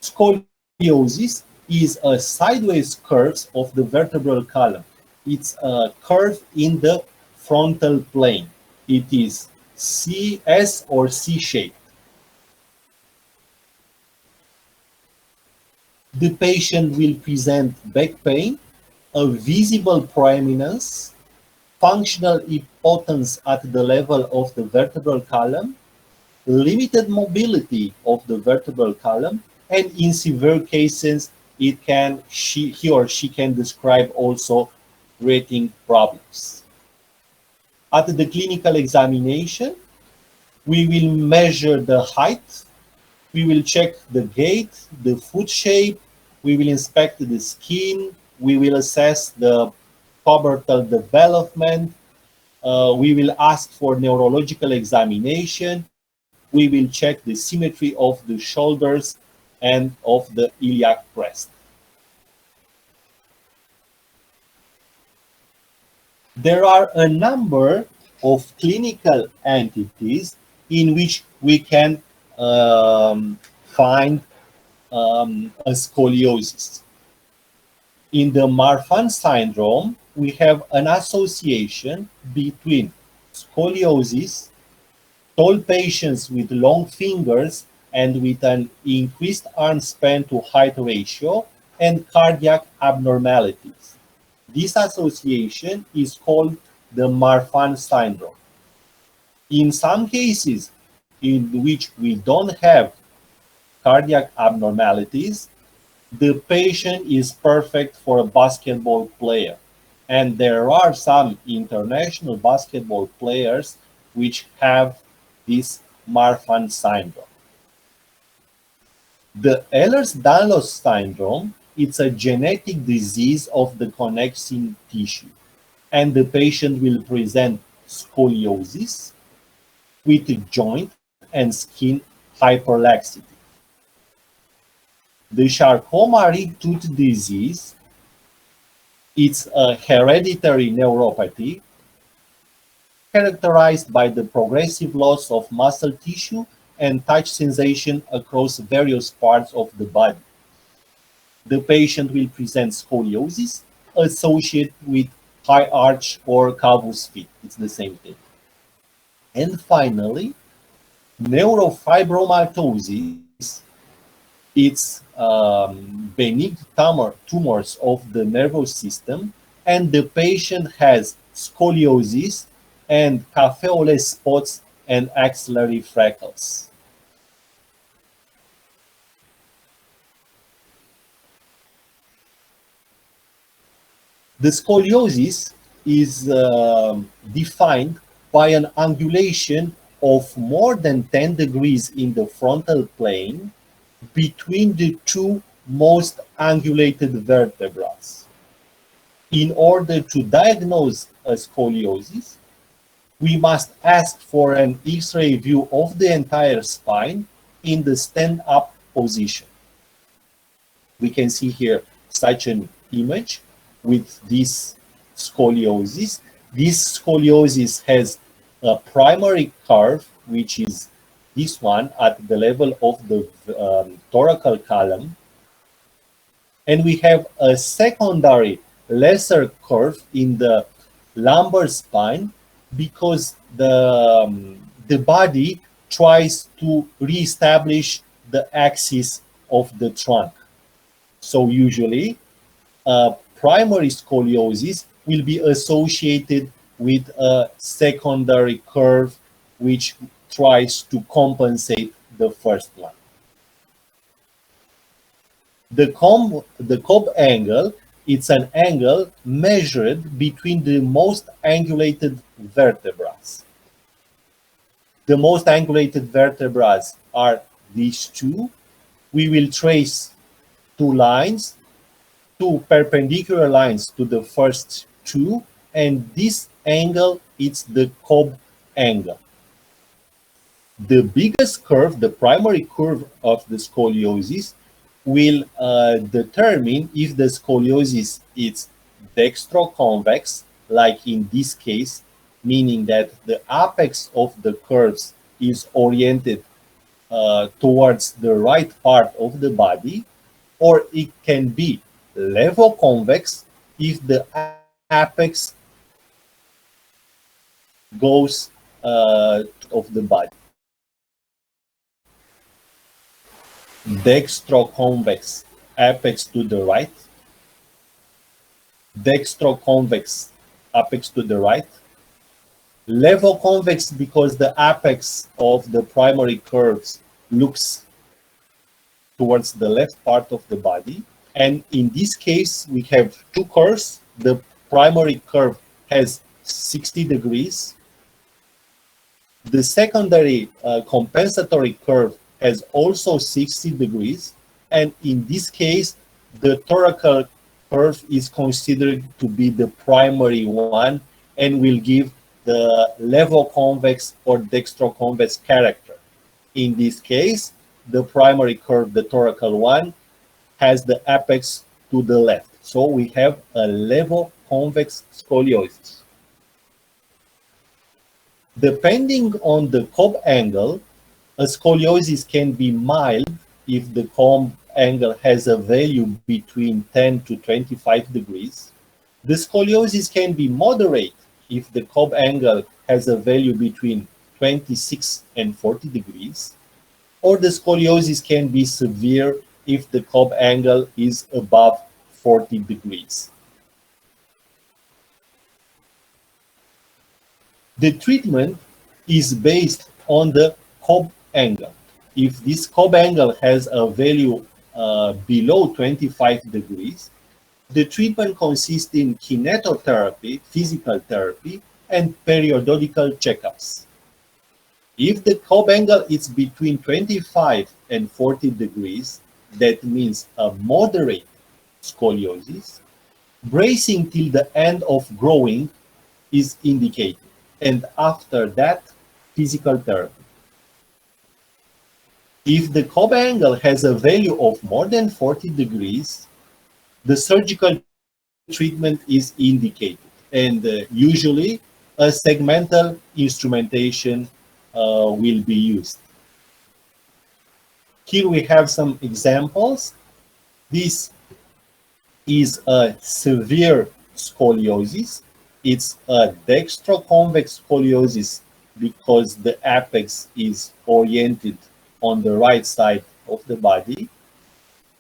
Scoliosis is a sideways curve of the vertebral column. It's a curve in the frontal plane. It is S or C-shaped. The patient will present back pain, a visible proeminence, functional impotence at the level of the vertebral column, limited mobility of the vertebral column, and in severe cases, he or she can describe also breathing problems. At the clinical examination, we will measure the height, we will check the gait, the foot shape, we will inspect the skin, we will assess the pubertal development, we will ask for neurological examination, we will check the symmetry of the shoulders and of the iliac crest. There are a number of clinical entities in which we can find a scoliosis. In the Marfan syndrome, we have an association between scoliosis, tall patients with long fingers and with an increased arm span to height ratio, and cardiac abnormalities. This association is called the Marfan syndrome. In some cases in which we don't have cardiac abnormalities, the patient is perfect for a basketball player. And there are some international basketball players which have this Marfan syndrome. The Ehlers-Danlos syndrome, it's a genetic disease of the connecting tissue, and the patient will present scoliosis with joint and skin hyperlaxity. The Charcot-Marie tooth disease, it's a hereditary neuropathy characterized by the progressive loss of muscle tissue and touch sensation across various parts of the body. The patient will present scoliosis associated with high arch or cavus feet. It's the same thing. And finally, neurofibromatosis, it's benign tumors of the nervous system, and the patient has scoliosis and café au lait spots and axillary freckles. The scoliosis is defined by an angulation of more than 10 degrees in the frontal plane between the two most angulated vertebrae. In order to diagnose a scoliosis, we must ask for an X-ray view of the entire spine in the stand-up position. We can see here such an image with this scoliosis. This scoliosis has a primary curve, which is this one at the level of the thoracal column. And we have a secondary lesser curve in the lumbar spine because the body tries to reestablish the axis of the trunk. So usually, primary scoliosis will be associated with a secondary curve which tries to compensate the first one. The Cobb angle, it's an angle measured between the most angulated vertebrae. The most angulated vertebrae are these two. We will trace two lines, two perpendicular lines to the first two, and this angle is the Cobb angle. The biggest curve, the primary curve of the scoliosis, will determine if the scoliosis is dextroconvex, like in this case, meaning that the apex of the curves is oriented towards the right part of the body, or it can be levoconvex if the apex goes of the body. Dextroconvex, apex to the right. Dextroconvex, apex to the right. Levoconvex because the apex of the primary curves looks towards the left part of the body. And in this case, we have two curves. The primary curve has 60 degrees. The secondary compensatory curve has also 60 degrees. And in this case, the thoracal curve is considered to be the primary one and will give the levoconvex or dextroconvex character. In this case, the primary curve, the thoracal one, has the apex to the left. So we have a levoconvex scoliosis. Depending on the Cobb angle, a scoliosis can be mild if the Cobb angle has a value between 10 to 25 degrees. The scoliosis can be moderate if the Cobb angle has a value between 26 and 40 degrees, or the scoliosis can be severe if the Cobb angle is above 40 degrees. The treatment is based on the Cobb angle. If this Cobb angle has a value below 25 degrees, the treatment consists in kinetotherapy, physical therapy, and periodical checkups. If the Cobb angle is between 25 and 40 degrees, that means a moderate scoliosis, bracing till the end of growing is indicated. And after that, physical therapy. If the Cobb angle has a value of more than 40 degrees, the surgical treatment is indicated. And usually, a segmental instrumentation will be used. Here we have some examples. This is a severe scoliosis. It's a dextroconvex scoliosis because the apex is oriented on the right side of the body.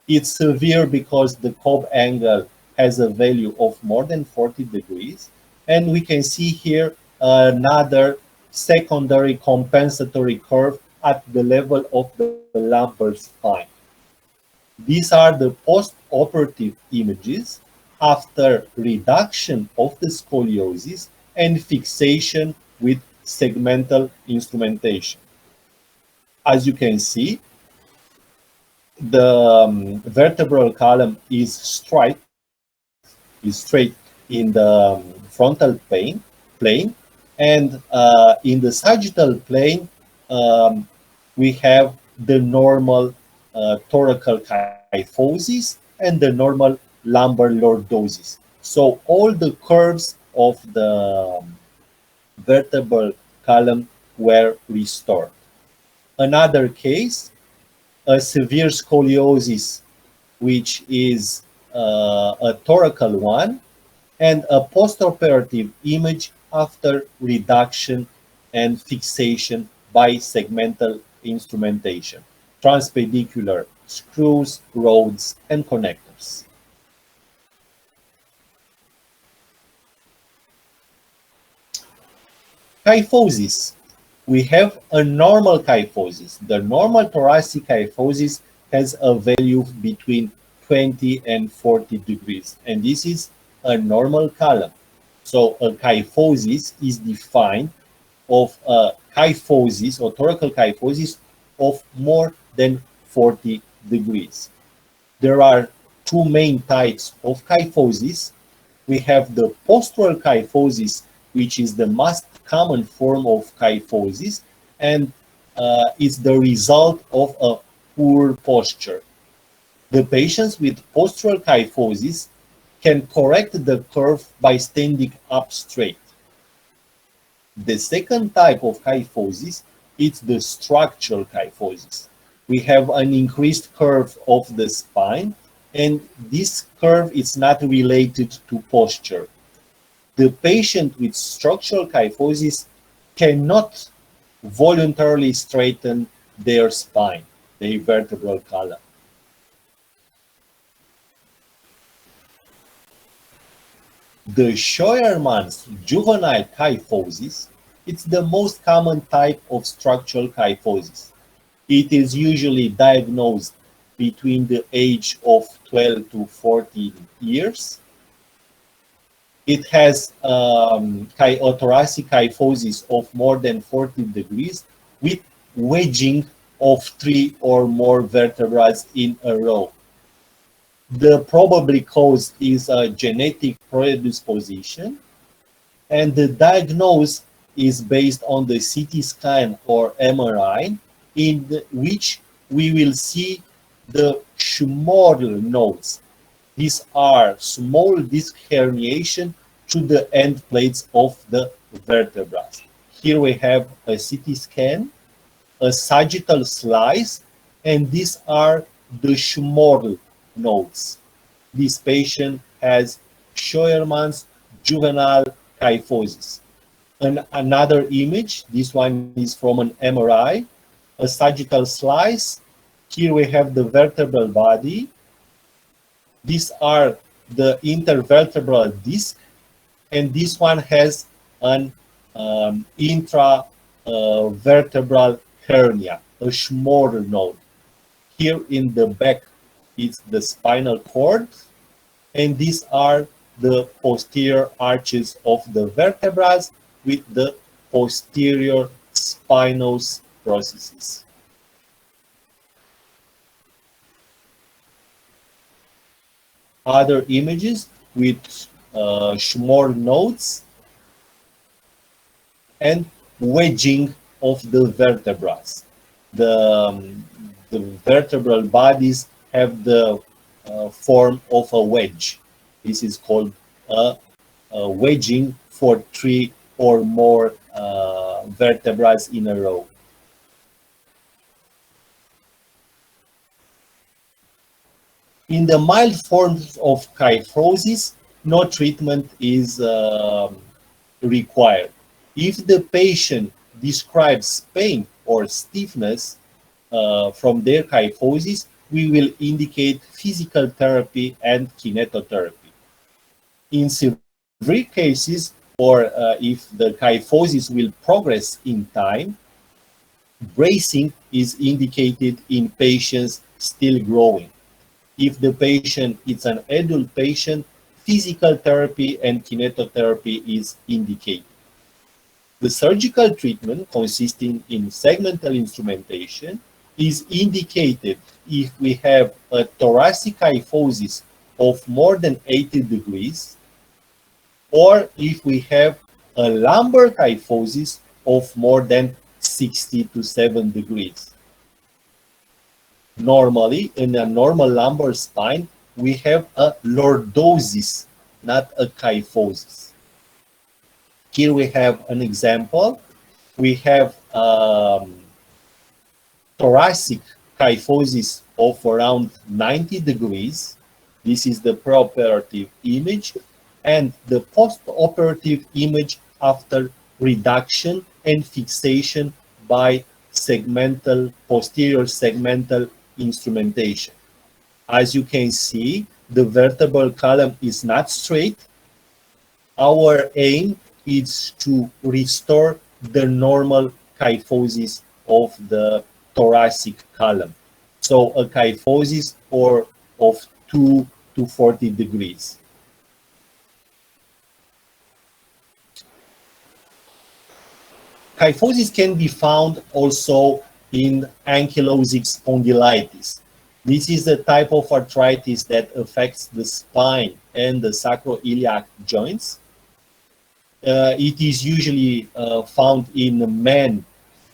It's severe because the Cobb angle has a value of more than 40 degrees. And we can see here another secondary compensatory curve at the level of the lumbar spine. These are the post-operative images after reduction of the scoliosis and fixation with segmental instrumentation. As you can see, the vertebral column is straight in the frontal plane, And in the sagittal plane, we have the normal thoracal kyphosis and the normal lumbar lordosis. So all the curves of the vertebral column were restored. Another case, a severe scoliosis, which is a thoracal one, and a postoperative image after reduction and fixation by segmental instrumentation, transpedicular screws, rods, and connectors. Kyphosis. We have a normal kyphosis. The normal thoracic kyphosis has a value between 20 and 40 degrees, and this is a normal column. So a kyphosis is defined of a kyphosis or thoracal kyphosis of more than 40 degrees. There are two main types of kyphosis. We have the postural kyphosis, which is the most common form of kyphosis, and is the result of a poor posture. The patients with postural kyphosis can correct the curve by standing up straight. The second type of kyphosis is the structural kyphosis. We have an increased curve of the spine, and this curve is not related to posture. The patient with structural kyphosis cannot voluntarily straighten their spine, their vertebral column. The Scheuermann's juvenile kyphosis, it's the most common type of structural kyphosis. It is usually diagnosed between the age of 12 to 14 years. It has thoracic kyphosis of more than 40 degrees with wedging of 3 or more vertebrae in a row. The probable cause is a genetic predisposition, and the diagnosis is based on the CT scan or MRI, in which we will see the Schmorl nodes. These are small disc herniation to the end plates of the vertebrae. Here we have a CT scan, a sagittal slice, and these are the Schmorl nodes. This patient has Scheuermann's juvenile kyphosis. And another image, this one is from an MRI, a sagittal slice. Here we have the vertebral body. These are the intervertebral disc, and this one has an intravertebral hernia, a Schmorl node. Here in the back is the spinal cord, and these are the posterior arches of the vertebrae with the posterior spinous processes. Other images with Schmorl nodes and wedging of the vertebrae. The vertebral bodies have the form of a wedge. This is called a wedging for 3 or more vertebrae in a row. In the mild forms of kyphosis, no treatment is required. If the patient describes pain or stiffness from their kyphosis, we will indicate physical therapy and kinetotherapy. In severe cases, or if the kyphosis will progress in time, bracing is indicated in patients still growing. If the patient is an adult patient, physical therapy and kinetotherapy is indicated. The surgical treatment, consisting in segmental instrumentation, is indicated if we have a thoracic kyphosis of more than 80 degrees, or if we have a lumbar kyphosis of more than 60 to 7 degrees. Normally, in a normal lumbar spine, we have a lordosis, not a kyphosis. Here we have an example. We have thoracic kyphosis of around 90 degrees. This is the preoperative image, and the post-operative image after reduction and fixation by posterior segmental instrumentation. As you can see, the vertebral column is not straight. Our aim is to restore the normal kyphosis of the thoracic column. So a kyphosis of 2 to 40 degrees. Kyphosis can be found also in ankylosing spondylitis. This is a type of arthritis that affects the spine and the sacroiliac joints. It is usually found in men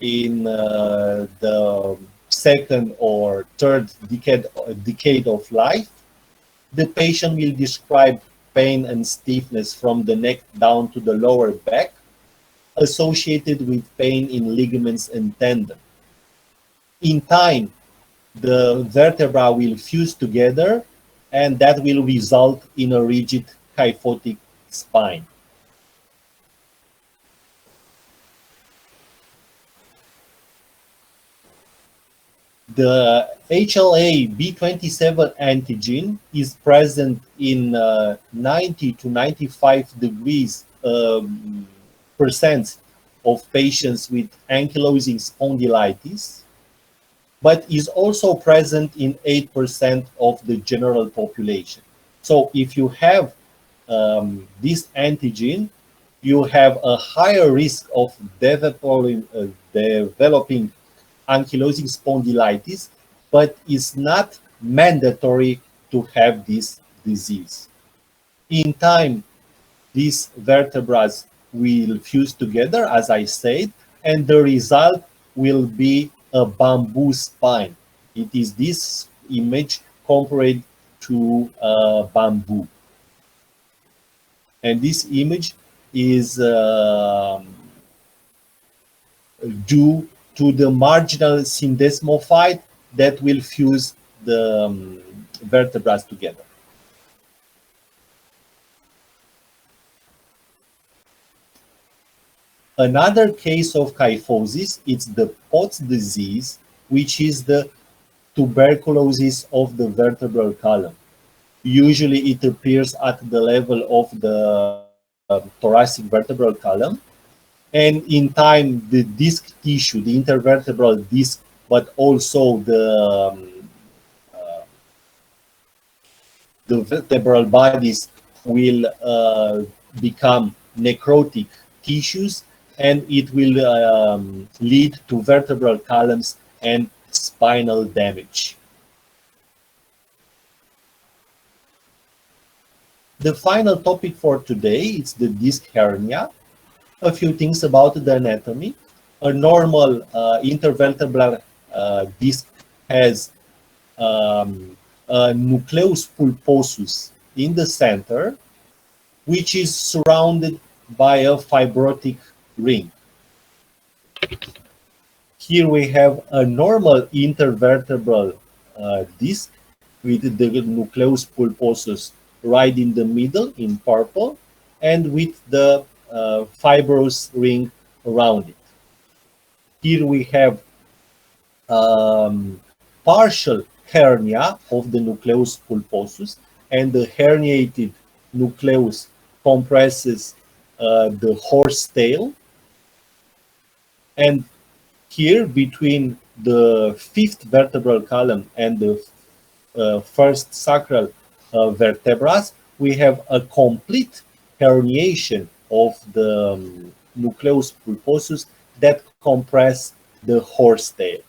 in the second or third decade of life. The patient will describe pain and stiffness from the neck down to the lower back, associated with pain in ligaments and tendon. In time, the vertebra will fuse together, and that will result in a rigid kyphotic spine. The HLA-B27 antigen is present in 90 to 95 degrees percent of patients with ankylosing spondylitis, but is also present in 8% of the general population. So if you have this antigen, you have a higher risk of developing ankylosing spondylitis, but it's not mandatory to have this disease. In time, these vertebrae will fuse together, as I said, and the result will be a bamboo spine. It is this image compared to bamboo. And this image is due to the marginal syndesmophyte that will fuse the vertebrae together. Another case of kyphosis is the Pott's disease, which is the tuberculosis of the vertebral column. Usually it appears at the level of the thoracic vertebral column. And in time, the disc tissue, the intervertebral disc, but also the vertebral bodies will become necrotic tissues, and it will lead to vertebral columns and spinal damage. The final topic for today is the disc hernia. A few things about the anatomy. A normal intervertebral disc has a nucleus pulposus in the center, which is surrounded by a fibrotic ring. Here we have a normal intervertebral disc with the nucleus pulposus right in the middle in purple, and with the fibrous ring around it. Here we have partial hernia of the nucleus pulposus, and the herniated nucleus compresses the horse tail. And here, between the fifth vertebral column and the first sacral vertebrae, we have a complete herniation of the nucleus pulposus that compress the horse tail.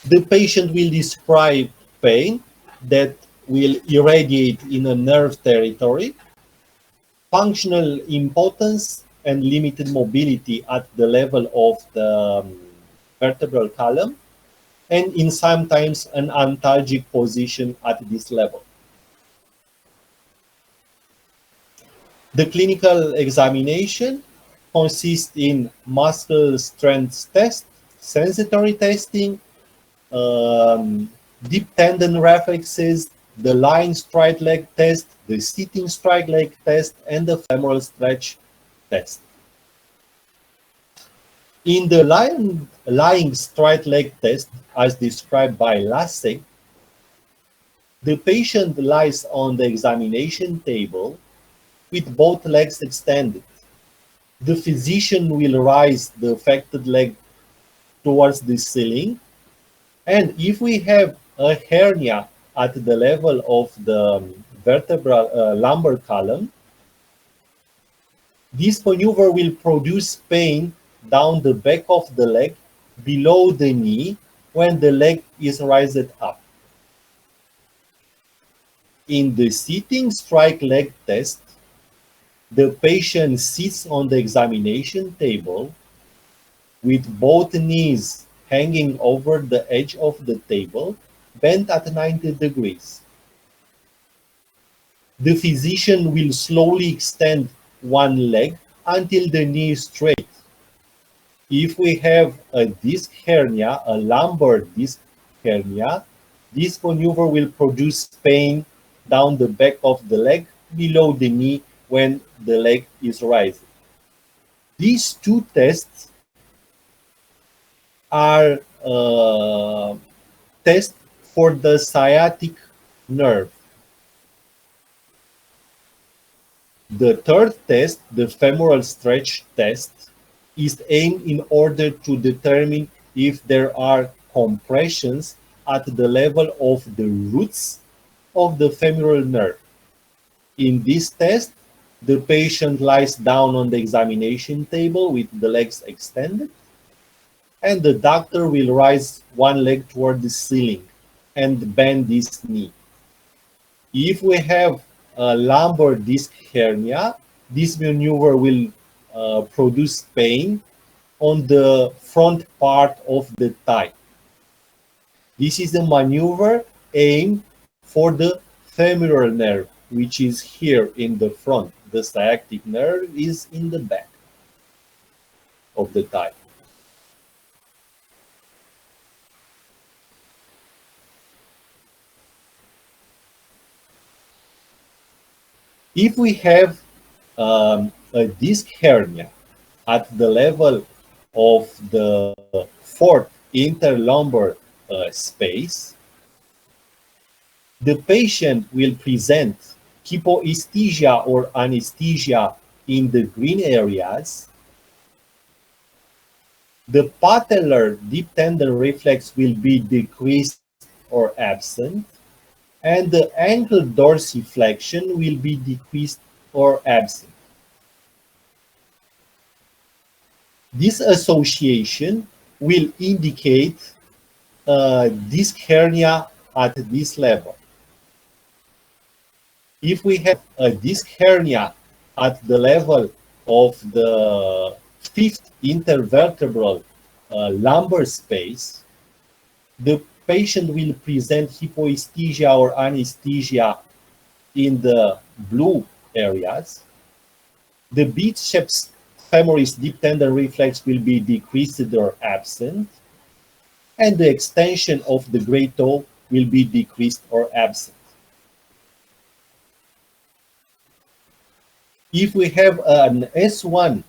The patient will describe pain that will irradiate in a nerve territory, functional impotence and limited mobility at the level of the vertebral column, and in sometimes an antalgic position at this level. The clinical examination consists in muscle strength test, sensory testing, deep tendon reflexes, the lying straight leg test, the sitting straight leg test, and the femoral stretch test. In the lying straight leg test, as described by Lassig, the patient lies on the examination table with both legs extended. The physician will raise the affected leg towards the ceiling, and if we have a hernia at the level of the vertebral lumbar column, this maneuver will produce pain down the back of the leg below the knee when the leg is raised up. In the sitting straight leg test, the patient sits on the examination table with both knees hanging over the edge of the table, bent at 90 degrees. The physician will slowly extend one leg until the knee is straight. If we have a disc hernia, a lumbar disc hernia, this maneuver will produce pain down the back of the leg below the knee when the leg is raised. These two tests are tests for the sciatic nerve. The third test, the femoral stretch test, is aimed in order to determine if there are compressions at the level of the roots of the femoral nerve. In this test, the patient lies down on the examination table with the legs extended, and the doctor will raise one leg toward the ceiling and bend this knee. If we have a lumbar disc hernia, this maneuver will produce pain on the front part of the thigh. This is a maneuver aimed for the femoral nerve, which is here in the front. The sciatic nerve is in the back of the thigh. If we have a disc hernia at the level of the fourth interlumbar space, the patient will present hypoesthesia or anesthesia in the green areas. The patellar deep tendon reflex will be decreased or absent, and the ankle dorsiflexion will be decreased or absent. This association will indicate disc hernia at this level. If we have a disc hernia at the level of the fifth intervertebral lumbar space, the patient will present hypoesthesia or anesthesia in the blue areas. The biceps femoris deep tendon reflex will be decreased or absent, and the extension of the great toe will be decreased or absent. If we have an S1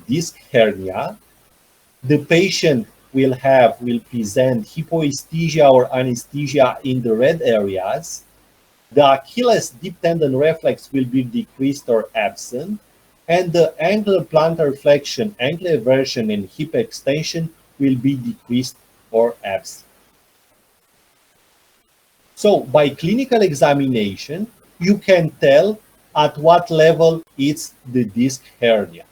disc hernia, the patient will present hypoesthesia or anesthesia in the red areas. The Achilles deep tendon reflex will be decreased or absent, and the ankle plantar flexion, ankle eversion, and hip extension will be decreased or absent. So by clinical examination, you can tell at what level it's the disc hernia.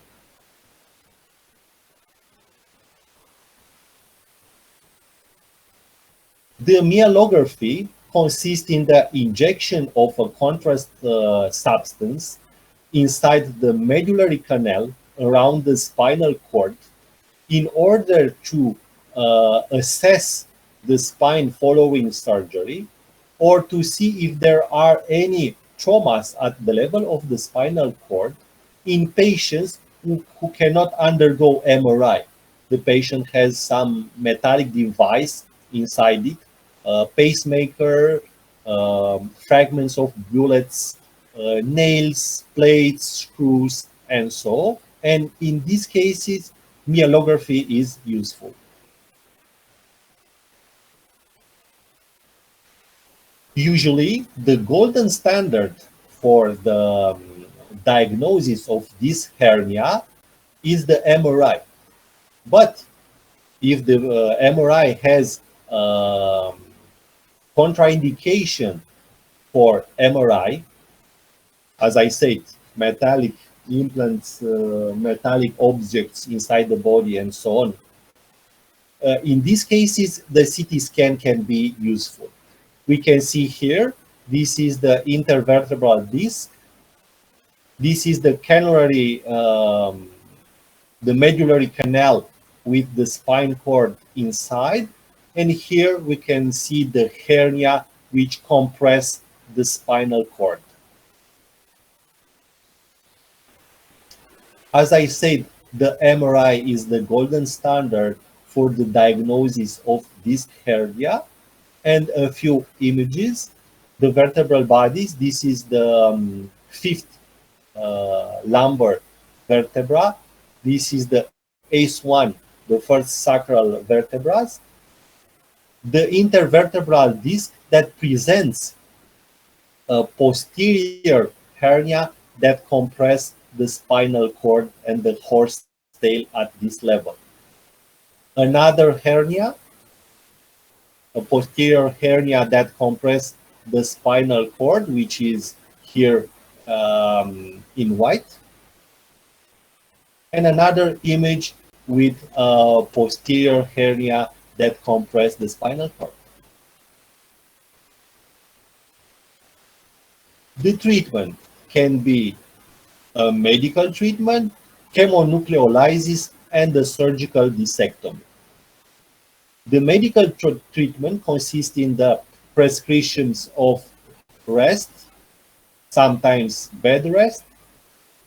The myelography consists in the injection of a contrast substance inside the medullary canal around the spinal cord in order to assess the spine following surgery, or to see if there are any traumas at the level of the spinal cord in patients who cannot undergo MRI. The patient has some metallic device inside it, pacemaker, fragments of bullets, nails, plates, screws, and so on. And in these cases, myelography is useful. Usually, the golden standard for the diagnosis of this hernia is the MRI. But if the MRI has contraindication for MRI, as I said, metallic implants, metallic objects inside the body, and so on. In these cases, the CT scan can be useful. We can see here, this is the intervertebral disc. This is the cannulary, the medullary canal with the spine cord inside. And here we can see the hernia which compress the spinal cord. As I said, the MRI is the golden standard for the diagnosis of this hernia, and a few images. The vertebral bodies, this is the fifth lumbar vertebra. This is the S1, the first sacral vertebra. The intervertebral disc that presents a posterior hernia that compress the spinal cord and the horse tail at this level. Another hernia, a posterior hernia that compress the spinal cord, which is here in white. And another image with a posterior hernia that compress the spinal cord. The treatment can be a medical treatment, chemonucleolysis, and a surgical discectomy. The medical treatment consists in the prescriptions of rest, sometimes bed rest,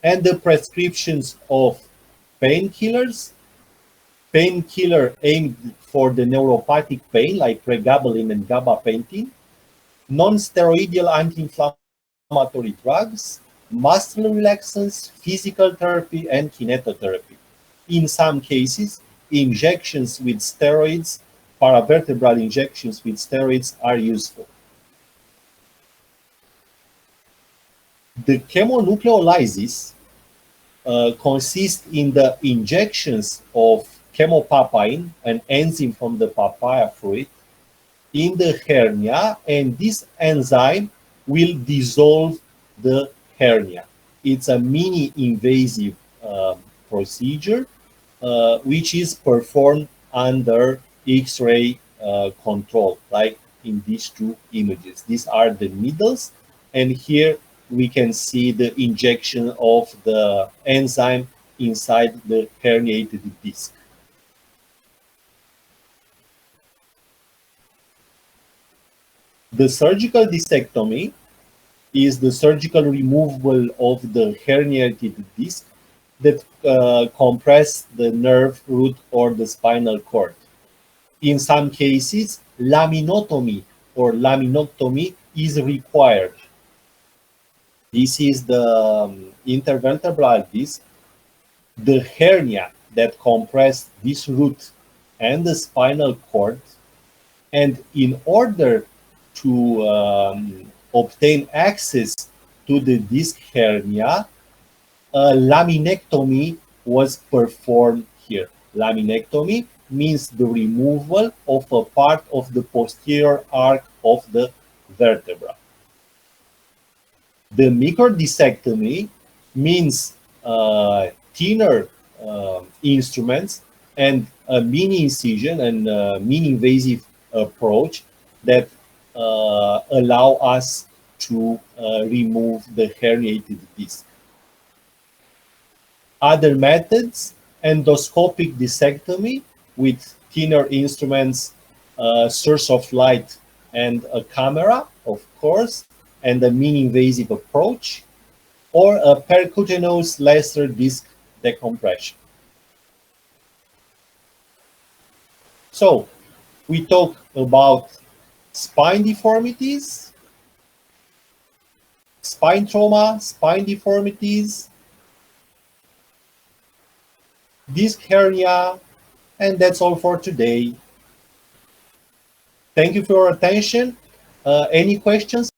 and the prescriptions of painkillers, painkiller aimed for the neuropathic pain like pregabalin and gabapentin, non-steroidal anti-inflammatory drugs, muscle relaxants, physical therapy, and kinetotherapy. In some cases, injections with steroids, paravertebral injections with steroids are useful. The chemonucleolysis consists in the injections of chemopapain, an enzyme from the papaya fruit, in the hernia, and this enzyme will dissolve the hernia. It's a mini-invasive procedure which is performed under X-ray control, like in these two images. These are the needles, and here we can see the injection of the enzyme inside the herniated disc. The surgical discectomy is the surgical removal of the herniated disc that compress the nerve root or the spinal cord. In some cases, laminotomy or laminectomy is required. This is the intervertebral disc, the hernia that compress this root and the spinal cord, and in order to obtain access to the disc hernia, a laminectomy was performed here. Laminectomy means the removal of a part of the posterior arc of the vertebra. The microdiscectomy means thinner instruments and a mini incision and mini invasive approach that allow us to remove the herniated disc. Other methods, endoscopic discectomy with thinner instruments, source of light, and a camera, of course, and a mini-invasive approach, or a percutaneous laser disc decompression. So, we talk about spine deformities, spine trauma, spine deformities, disc hernia, and that's all for today. Thank you for your attention. Any questions?